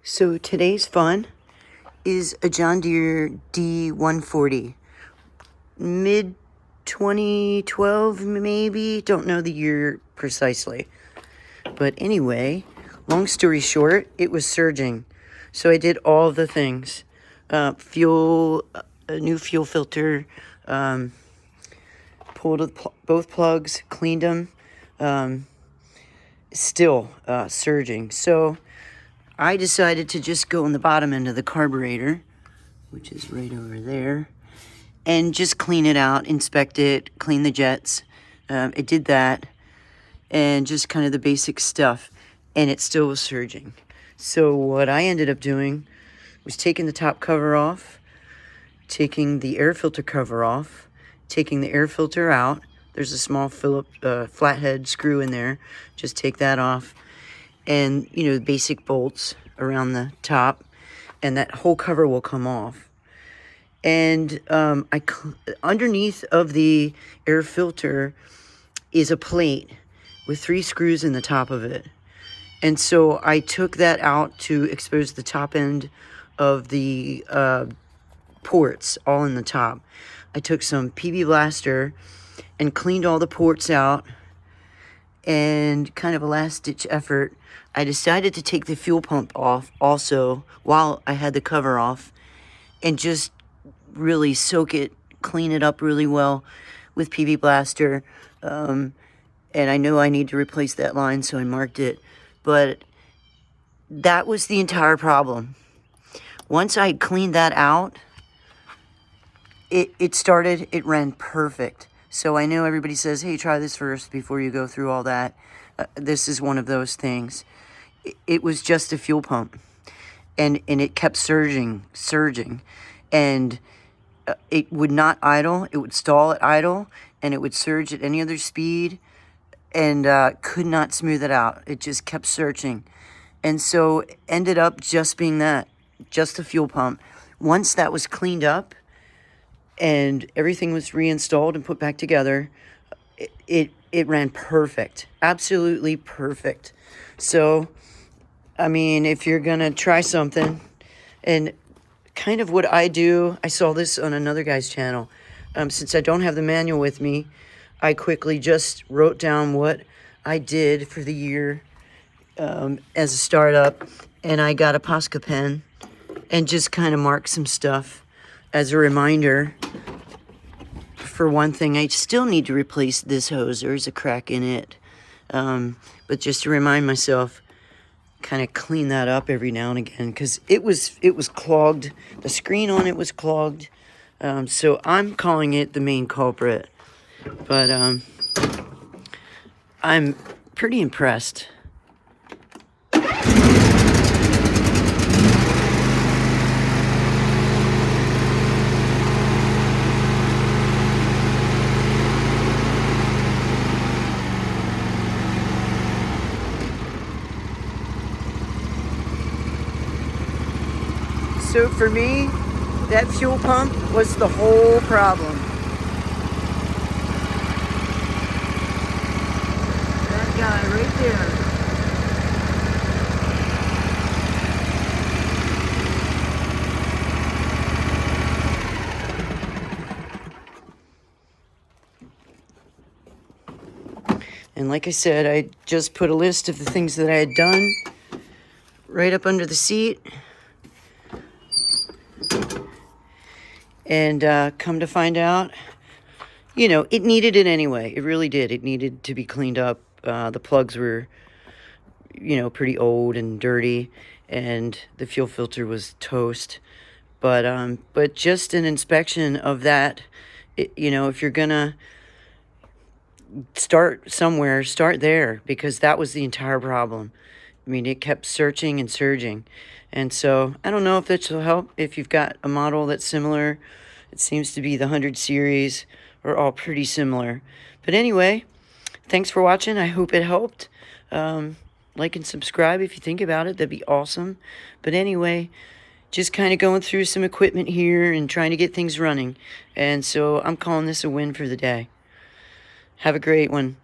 So today's fun is a John Deere D140. Mid 2012 maybe, don't know the year precisely. But anyway, long story short, it was surging. So I did all the things. A new fuel filter, pulled both plugs, cleaned them, still surging. So I decided to just go on the bottom end of the carburetor, which is right over there, and just clean it out, inspect it, clean the jets. It did that, and just kind of the basic stuff, and it still was surging. So what I ended up doing was taking the top cover off, taking the air filter cover off, taking the air filter out. There's a small flathead screw in there. Just take that off. And, the basic bolts around the top. And that whole cover will come off. And underneath of the air filter is a plate with 3 screws in the top of it. And so I took that out to expose the top end of the ports, all in the top. I took some PB Blaster and cleaned all the ports out, and kind of a last-ditch effort, I decided to take the fuel pump off also while I had the cover off, and just really soak it, clean it up really well with PB Blaster. And I know I need to replace that line, so I marked it. But that was the entire problem. Once I cleaned that out, it ran perfect. So I know everybody says, hey, try this first before you go through all that. This is one of those things. It was just a fuel pump. And it kept surging. And it would not idle. It would stall at idle. And it would surge at any other speed. And could not smooth it out. It just kept searching. And so ended up just being that. Just a fuel pump. Once that was cleaned up, and everything was reinstalled and put back together, it ran perfect. Absolutely perfect. So, I mean, if you're going to try something, and kind of what I do, I saw this on another guy's channel. Since I don't have the manual with me, I quickly just wrote down what I did for the year as a startup, and I got a Posca pen and just kind of marked some stuff as a reminder. For one thing, I still need to replace this hose. There's a crack in it. But just to remind myself, kind of clean that up every now and again, because it was clogged. The screen on it was clogged. So I'm calling it the main culprit. But I'm pretty impressed. So for me, that fuel pump was the whole problem. That guy right there. And like I said, I just put a list of the things that I had done right up under the seat. And come to find out, it needed it anyway. It really did. It needed to be cleaned up. The plugs were, pretty old and dirty, and the fuel filter was toast. But just an inspection of that, if you're gonna start somewhere, start there, because that was the entire problem. I mean, it kept searching and surging. And so I don't know if this will help if you've got a model that's similar. It seems to be the 100 series are all pretty similar. But anyway, thanks for watching. I hope it helped. Like and subscribe if you think about it. That'd be awesome. But anyway, just kind of going through some equipment here and trying to get things running. And so I'm calling this a win for the day. Have a great one.